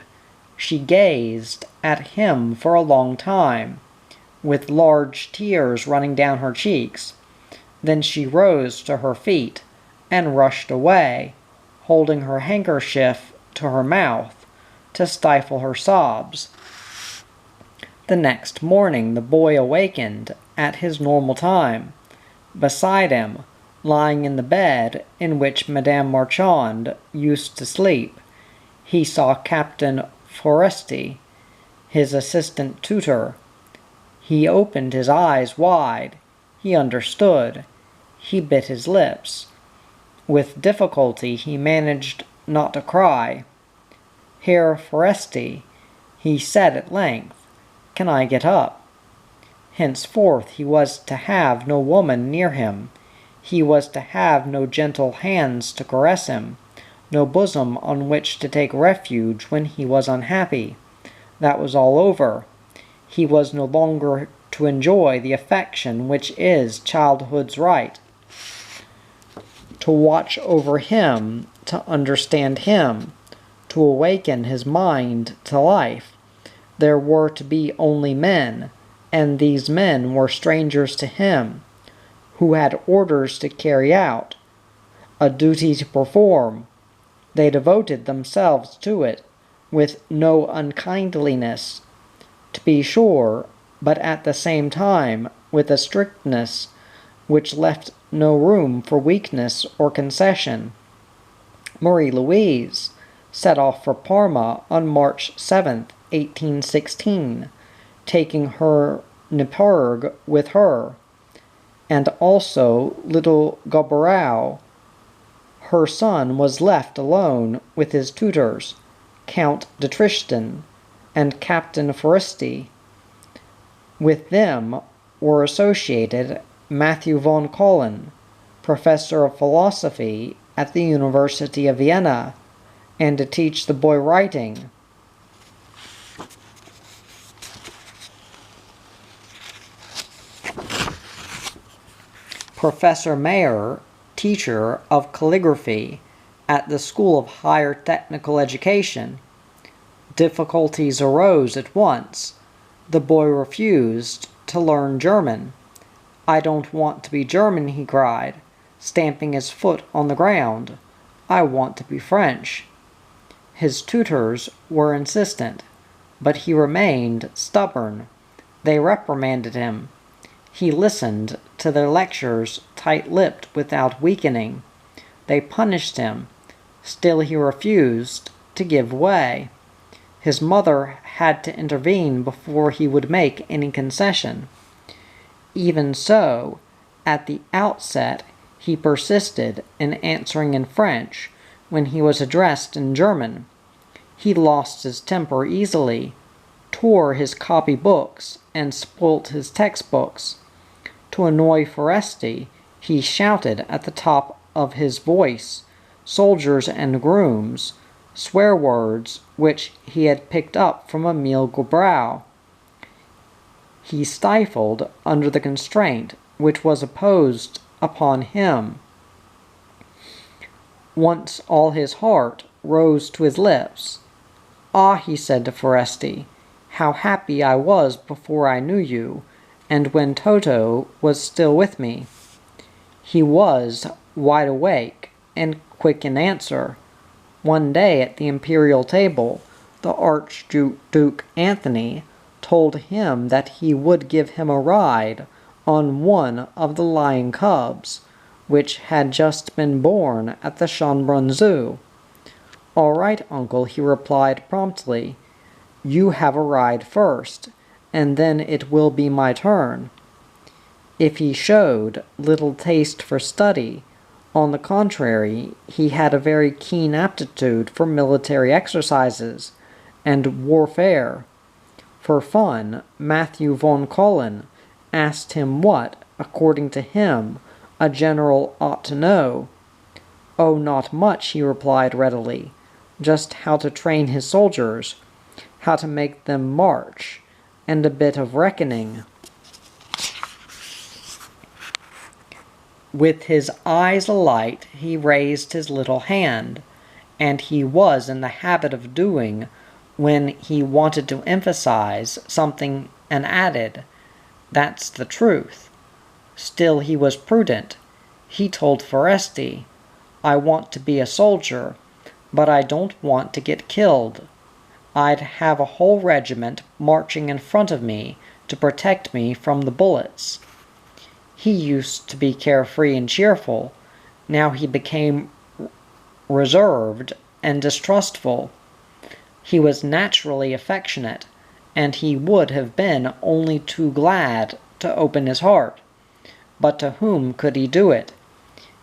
she gazed at him for a long time, with large tears running down her cheeks. Then she rose to her feet and rushed away, holding her handkerchief to her mouth to stifle her sobs. The next morning the boy awakened at his normal time. Beside him, lying in the bed in which Madame Marchand used to sleep, he saw Captain Foresti, his assistant tutor. He opened his eyes wide. He understood. He bit his lips. With difficulty he managed not to cry. "Herr Foresti," he said at length, "can I get up?" Henceforth he was to have no woman near him. He was to have no gentle hands to caress him, no bosom on which to take refuge when he was unhappy. That was all over. He was no longer to enjoy the affection which is childhood's right. To watch over him, to understand him, to awaken his mind to life, there were to be only men, and these men were strangers to him, who had orders to carry out, a duty to perform. They devoted themselves to it with no unkindliness, to be sure, but at the same time with a strictness which left no room for weakness or concession. Marie-Louise set off for Parma on March 7th, 1816, taking her Neperg with her, and also little Goberau. Her son was left alone with his tutors, Count de Tristan and Captain Foresti. With them were associated Matthew von Collin, professor of philosophy at the University of Vienna, and to teach the boy writing. Professor Mayer, teacher of calligraphy at the School of Higher Technical Education. Difficulties arose at once. The boy refused to learn German. "I don't want to be German," he cried, stamping his foot on the ground. "I want to be French." His tutors were insistent, but he remained stubborn. They reprimanded him. He listened to their lectures tight-lipped without weakening. They punished him. Still he refused to give way. His mother had to intervene before he would make any concession. Even so, at the outset, he persisted in answering in French when he was addressed in German. He lost his temper easily, tore his copybooks, and spoilt his textbooks. To annoy Foresti, he shouted at the top of his voice, soldiers and grooms, swear words which he had picked up from Emile Gobrow. He stifled under the constraint which was imposed upon him. Once all his heart rose to his lips. "Ah," he said to Foresti, "how happy I was before I knew you, and when Toto was still with me." He was wide awake and quick in answer. One day at the imperial table, the Archduke Anthony told him that he would give him a ride on one of the lion cubs, which had just been born at the Schönbrunn Zoo. "All right, uncle," he replied promptly. "You have a ride first, and then it will be my turn." If he showed little taste for study, on the contrary, he had a very keen aptitude for military exercises and warfare. For fun, Matthew von Colin asked him what, according to him, a general ought to know. "Oh, not much," he replied readily. "Just how to train his soldiers, how to make them march, and a bit of reckoning." With his eyes alight, he raised his little hand, and he was in the habit of doing when he wanted to emphasize something, and added, "That's the truth." Still he was prudent. He told Foresti, "I want to be a soldier, but I don't want to get killed. I'd have a whole regiment marching in front of me to protect me from the bullets." He used to be carefree and cheerful. Now he became reserved and distrustful. He was naturally affectionate, and he would have been only too glad to open his heart. But to whom could he do it?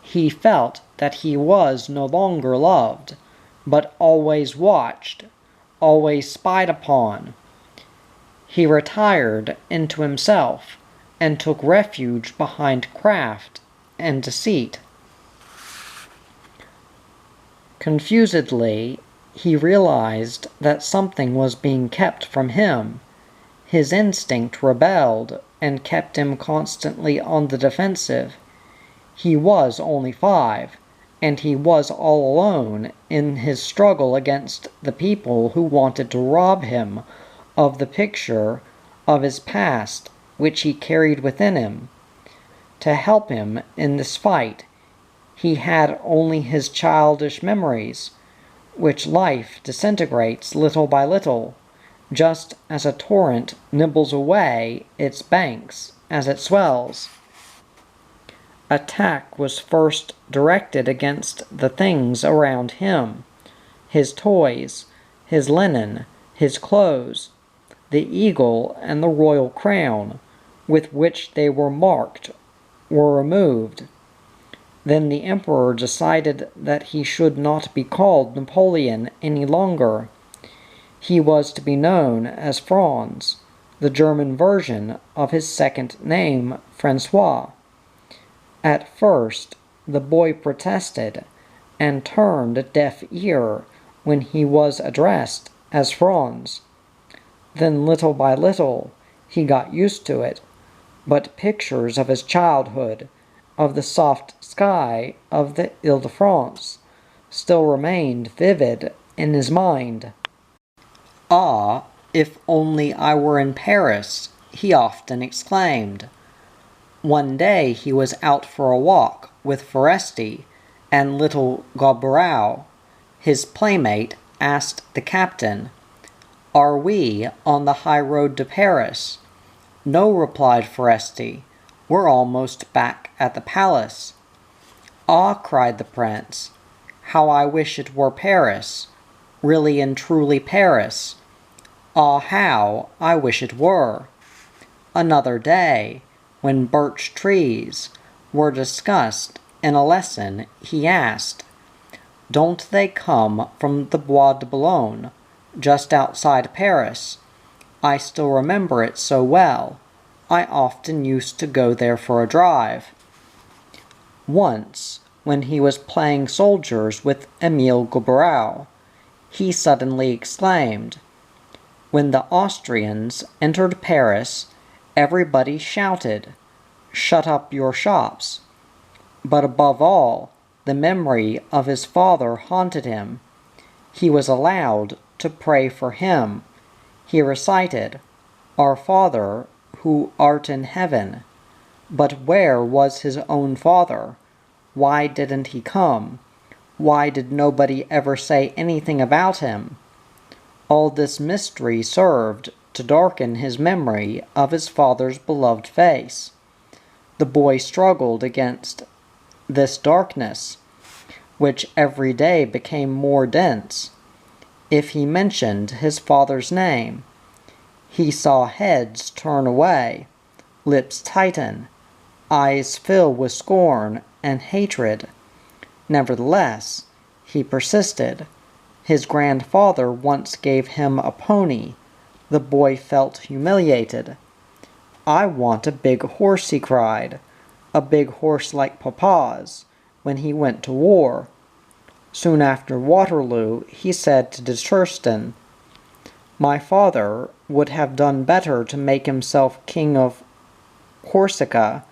He felt that he was no longer loved, but always watched, always spied upon. He retired into himself, and took refuge behind craft and deceit. Confusedly, he realized that something was being kept from him. His instinct rebelled and kept him constantly on the defensive. He was only 5, and he was all alone in his struggle against the people who wanted to rob him of the picture of his past which he carried within him. To help him in this fight, he had only his childish memories, which life disintegrates little by little, just as a torrent nibbles away its banks as it swells. Attack was first directed against the things around him, his toys, his linen, his clothes, the eagle and the royal crown, with which they were marked, were removed. Then the emperor decided that he should not be called Napoleon any longer. He was to be known as Franz, the German version of his second name, Francois. At first, the boy protested and turned a deaf ear when he was addressed as Franz. Then little by little, he got used to it, but pictures of his childhood, of the soft sky of the Ile-de-France, still remained vivid in his mind. "Ah, if only I were in Paris," he often exclaimed. One day he was out for a walk with Foresti, and little Gobrow, his playmate, asked the captain, "Are we on the high road to Paris?" "No," replied Foresti, "we're almost back at the palace." "Ah," cried the prince, "how I wish it were Paris, really and truly Paris. Ah, how I wish it were! Another day, when birch trees were discussed in a lesson, he asked, "Don't they come from the Bois de Boulogne, just outside Paris? I still remember it so well. I often used to go there for a drive." Once, when he was playing soldiers with Emile Goubarau, he suddenly exclaimed, "When the Austrians entered Paris, everybody shouted, 'Shut up your shops!' But above all, the memory of his father haunted him. He was allowed to pray for him. He recited, 'Our Father, who art in heaven.' But where was his own father? Why didn't he come? Why did nobody ever say anything about him?" All this mystery served to darken his memory of his father's beloved face. The boy struggled against this darkness, which every day became more dense. If he mentioned his father's name, he saw heads turn away, lips tighten, eyes fill with scorn and hatred. Nevertheless, he persisted. His grandfather once gave him a pony. The boy felt humiliated. "I want a big horse," he cried, "a big horse like Papa's, when he went to war." Soon after Waterloo, he said to de Tristan, "My father would have done better to make himself king of Corsica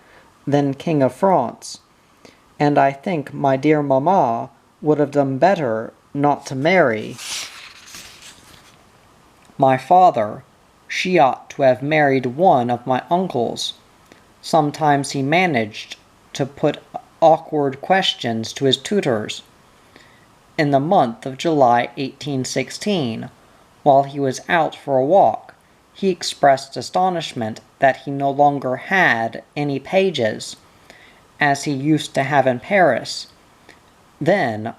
than king of France, and I think my dear mamma would have done better not to marry my father. She ought to have married one of my uncles." Sometimes he managed to put awkward questions to his tutors. In the month of July 1816, while he was out for a walk, he expressed astonishment that he no longer had any pages, as he used to have in Paris. Then,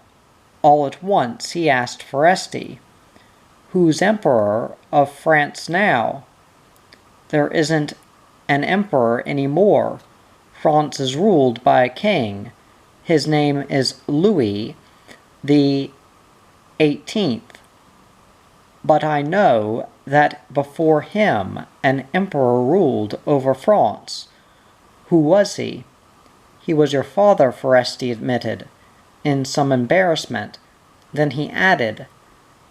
all at once, he asked Foresti, "Who's Emperor of France now?" "There isn't an emperor any more. France is ruled by a king. His name is Louis the 18th. But I know that before him an emperor ruled over France. Who was he?" "He was your father," Foresti admitted, in some embarrassment. Then he added,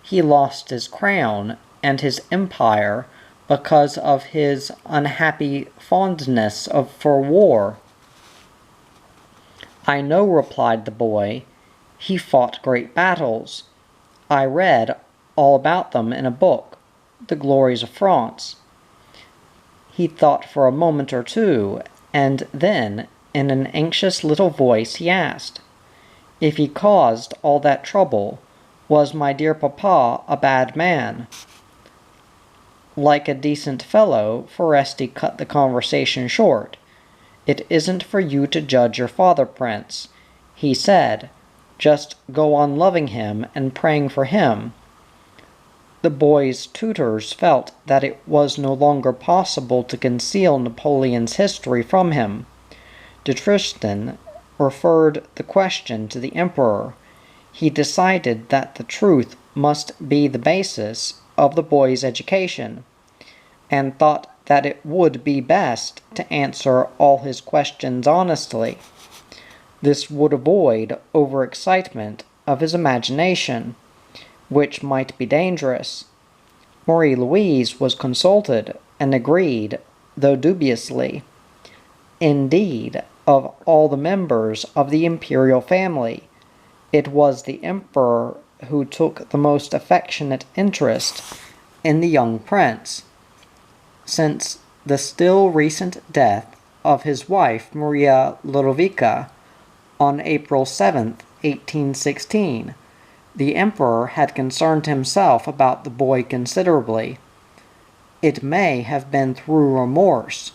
"He lost his crown and his empire because of his unhappy fondness for war." "I know," replied the boy. "He fought great battles. I read all about them in a book, The Glories of France." He thought for a moment or two, and then, in an anxious little voice, he asked, "If he caused all that trouble, was my dear papa a bad man?" Like a decent fellow, Foresti cut the conversation short. "It isn't for you to judge your father, Prince," he said. "Just go on loving him and praying for him." The boy's tutors felt that it was no longer possible to conceal Napoleon's history from him. De Tristan referred the question to the emperor. He decided that the truth must be the basis of the boy's education, and thought that it would be best to answer all his questions honestly. This would avoid overexcitement of his imagination, which might be dangerous. Marie-Louise was consulted and agreed, though dubiously. Indeed, of all the members of the imperial family, it was the emperor who took the most affectionate interest in the young prince. Since the still recent death of his wife Maria Ludovica on April 7, 1816, the emperor had concerned himself about the boy considerably. It may have been through remorse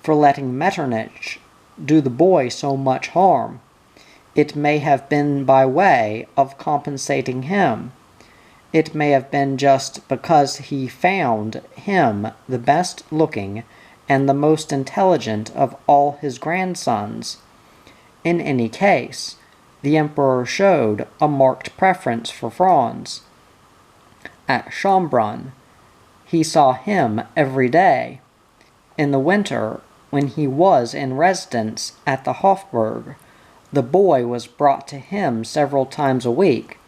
for letting Metternich do the boy so much harm. It may have been by way of compensating him. It may have been just because he found him the best looking and the most intelligent of all his grandsons. In any case, the emperor showed a marked preference for Franz. At Schönbrunn, he saw him every day. In the winter, when he was in residence at the Hofburg, the boy was brought to him several times a week.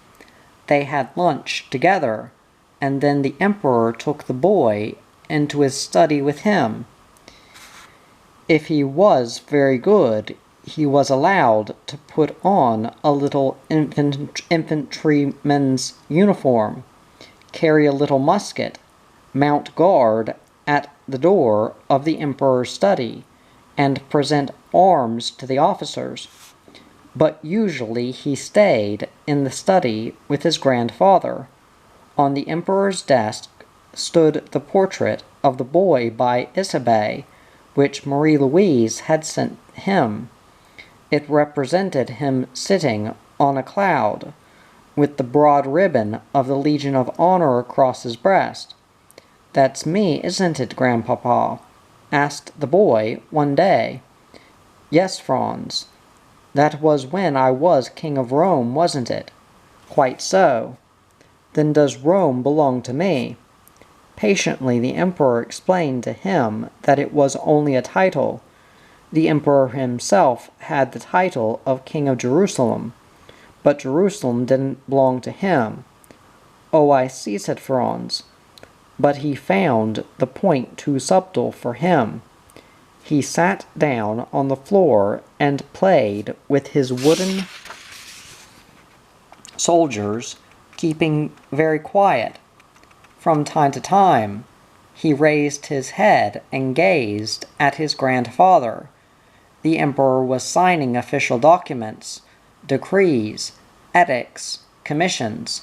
They had lunch together, and then the emperor took the boy into his study with him. If he was very good, he was allowed to put on a little infantryman's uniform, carry a little musket, mount guard at the door of the emperor's study, and present arms to the officers. But usually he stayed in the study with his grandfather. On the emperor's desk stood the portrait of the boy by Isabey, which Marie-Louise had sent him. It represented him sitting on a cloud, with the broad ribbon of the Legion of Honor across his breast. "That's me, isn't it, Grandpapa?" asked the boy one day. "Yes, Franz. That was when I was King of Rome, wasn't it?" "Quite so." "Then does Rome belong to me?" Patiently the emperor explained to him that it was only a title. The emperor himself had the title of King of Jerusalem, but Jerusalem didn't belong to him. "Oh, I see," said Franz. But he found the point too subtle for him. He sat down on the floor and played with his wooden soldiers, keeping very quiet. From time to time, he raised his head and gazed at his grandfather. The emperor was signing official documents, decrees, edicts, commissions.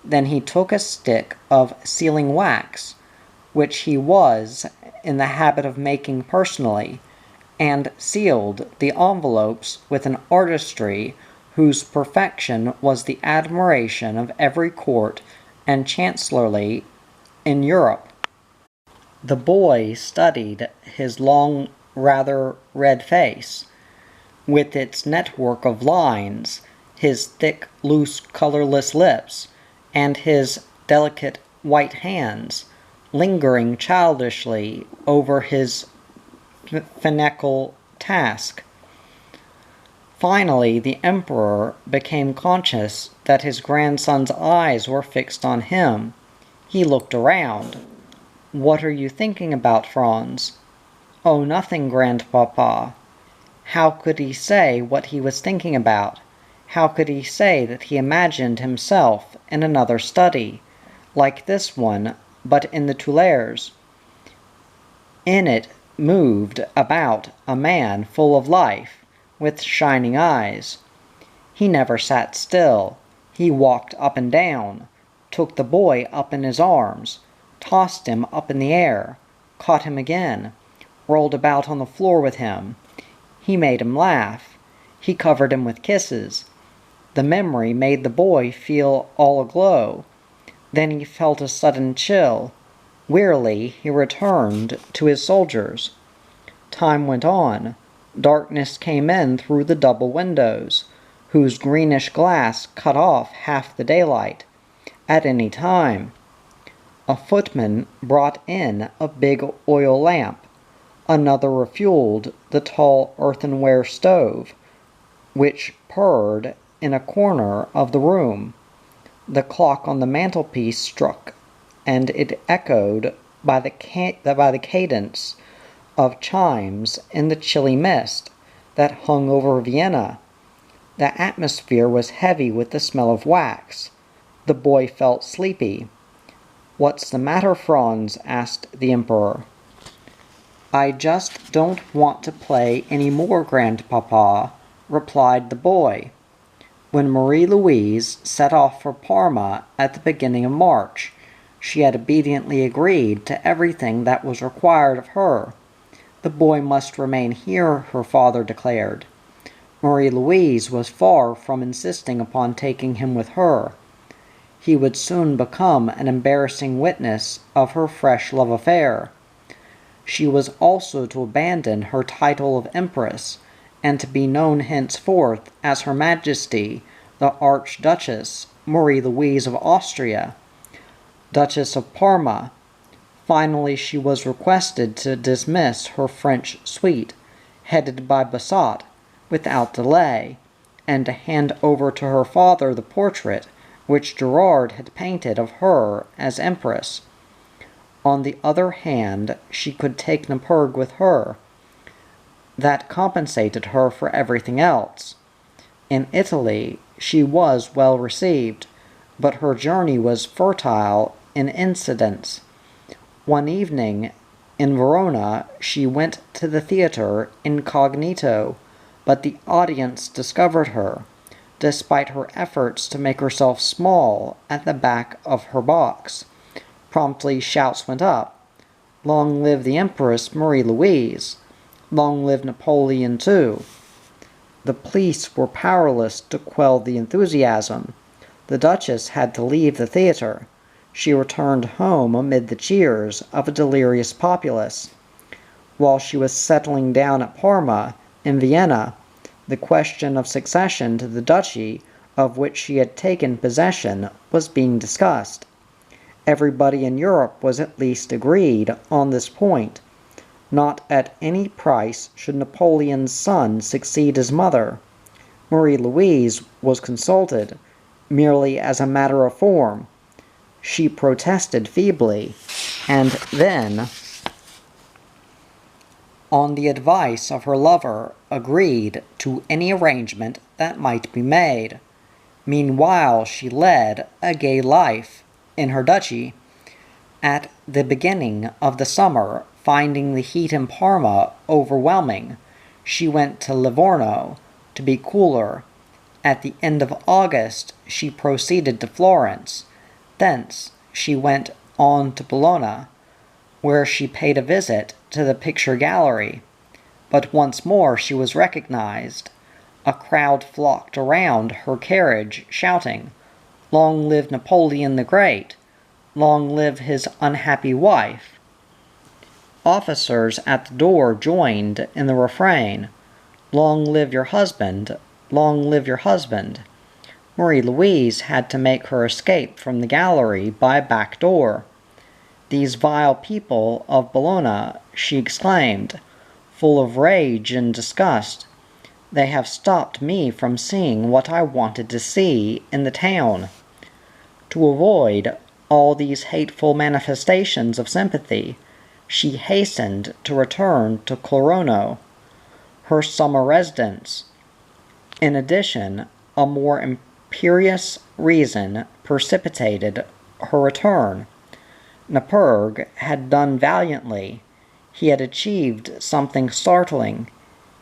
Then he took a stick of sealing wax, which he was in the habit of making personally, and sealed the envelopes with an artistry whose perfection was the admiration of every court and chancellery in Europe. The boy studied his long, rather red face, with its network of lines, his thick, loose, colorless lips, and his delicate white hands, lingering childishly over his finical task. Finally, the emperor became conscious that his grandson's eyes were fixed on him. He looked around. "What are you thinking about, Franz?" "Oh, nothing, Grandpapa." How could he say what he was thinking about? How could he say that he imagined himself in another study, like this one, but in the Tuileries? In it moved about a man full of life, with shining eyes. He never sat still. He walked up and down, took the boy up in his arms, tossed him up in the air, caught him again, rolled about on the floor with him. He made him laugh. He covered him with kisses. The memory made the boy feel all aglow. Then he felt a sudden chill. Wearily he returned to his soldiers. Time went on. Darkness came in through the double windows, whose greenish glass cut off half the daylight. At any time, a footman brought in a big oil lamp. Another refueled the tall earthenware stove, which purred in a corner of the room. The clock on the mantelpiece struck, and it echoed by the cadence of chimes in the chilly mist that hung over Vienna. The atmosphere was heavy with the smell of wax. The boy felt sleepy. "What's the matter, Franz?" asked the emperor. "I just don't want to play any more, Grandpapa," replied the boy. When Marie-Louise set off for Parma at the beginning of March, she had obediently agreed to everything that was required of her. The boy must remain here, her father declared. Marie-Louise was far from insisting upon taking him with her. he would soon become an embarrassing witness of her fresh love affair. She was also to abandon her title of Empress, and to be known henceforth as Her Majesty, the Archduchess Marie-Louise of Austria, Duchess of Parma. Finally, she was requested to dismiss her French suite, headed by Bossuet, without delay, and to hand over to her father the portrait which Gerard had painted of her as Empress. On the other hand, she could take Napoleon with her. That compensated her for everything else. In Italy, she was well received, but her journey was fertile in incidents. One evening, in Verona, she went to the theatre incognito, but the audience discovered her, despite her efforts to make herself small at the back of her box. Promptly shouts went up. "Long live the Empress Marie-Louise! Long live Napoleon too!" The police were powerless to quell the enthusiasm. The Duchess had to leave the theatre. She returned home amid the cheers of a delirious populace. While she was settling down at Parma, in Vienna, the question of succession to the duchy of which she had taken possession was being discussed. Everybody in Europe was at least agreed on this point. Not at any price should Napoleon's son succeed his mother. Marie-Louise was consulted, merely as a matter of form. She protested feebly, and then, on the advice of her lover, agreed to any arrangement that might be made. Meanwhile, she led a gay life in her duchy. At the beginning of the summer, finding the heat in Parma overwhelming, she went to Livorno to be cooler. At the end of August, she proceeded to Florence. Thence she went on to Bologna, where she paid a visit to the picture gallery. But once more she was recognized. A crowd flocked around her carriage, shouting, "Long live Napoleon the Great! Long live his unhappy wife!" Officers at the door joined in the refrain, "Long live your husband! Long live your husband!" Marie-Louise had to make her escape from the gallery by a back door. "These vile people of Bologna," she exclaimed, full of rage and disgust, "they have stopped me from seeing what I wanted to see in the town." To avoid all these hateful manifestations of sympathy, she hastened to return to Corono, her summer residence. In addition, a more imperious reason precipitated her return. Napoleon had done valiantly. He had achieved something startling.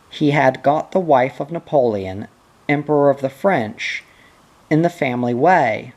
He had got the wife of Napoleon, Emperor of the French, in the family way.